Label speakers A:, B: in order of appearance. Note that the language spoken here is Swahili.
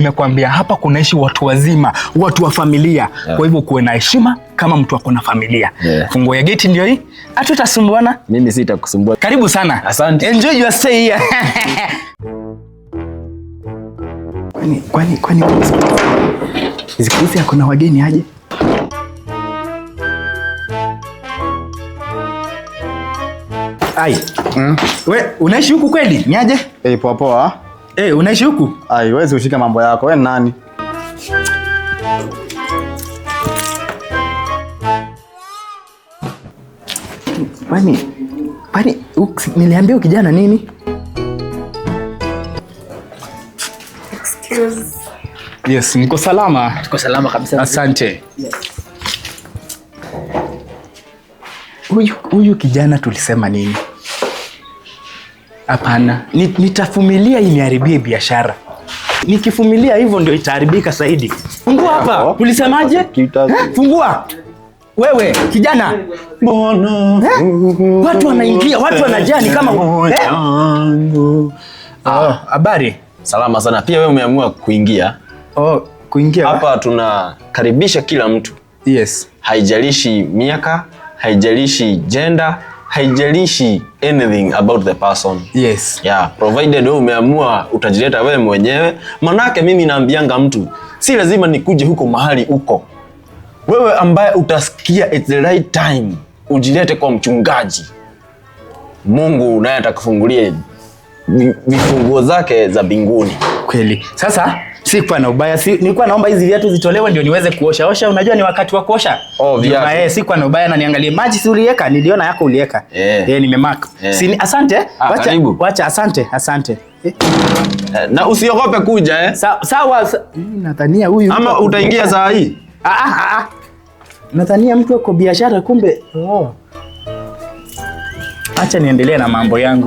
A: Nimekwambia hapa kunaishi watu wazima, watu wa familia. Kwa hivyo kuwe na heshima kama mtu ako na familia. Funguo ya geti ndio hii. Hatutasumbuana.
B: Mimi sitakusumbua.
A: Karibu sana.
B: Asante.
A: Enjoy your stay here. Kwani hizi yako na wageni aje? Ai. We, unaishi huku kweli? Ni aje?
C: Poa poa.
A: Unaishi huku?
C: Ai, wewe ushike mambo yako. Wewe ni nani?
A: Kwani niliambia kijana nini?
D: Excuse.
A: Yes, niko salama.
B: Tuko salama kabisa.
A: Asante. Yes. Huyu kijana tulisema nini? Hapana, nitafumilia iniharibie biashara. Nikifumilia hivyo ndio itaharibika zaidi. Fungua hapa. Ulisemaje? Fungua. Wewe kijana.
C: Mbona?
A: Watu wanaingia, watu wanajani kama habari.
B: Salama sana. Pia wewe umeamua kuingia.
A: Kuingia.
B: Hapa tunakaribisha kila mtu.
A: Yes.
B: Haijalishi miaka, haijalishi gender, haijalishi anything about the person.
A: Yes.
B: Yeah, provided wewe umeamua utajileta wewe mwenyewe. Manake mimi naambianga mtu, si lazima nikuje huko mahali uko. Wewe ambaye utasikia it's the right time, ujilete kwa mchungaji. Mungu naye atakufungulia vifunguo zake za mbinguni.
A: Kweli. Sasa sikuwa na ubaya, nilikuwa naomba hizi viatu zitolewe ndio niweze kuosha. Unajua ni wakati wa kuosha.
B: Viatu.
A: Sikuwa na ubaya na niangalie maji si ulieka, niliona yako ulieka. Nimemark. Asante. Wacha asante.
B: Na usiogope kuja
A: Sawa. Nadhania huyu.
B: Ama utaingia saa hii?
A: Nadhania mtu ako biashara kumbe. Acha niendelee na mambo yangu.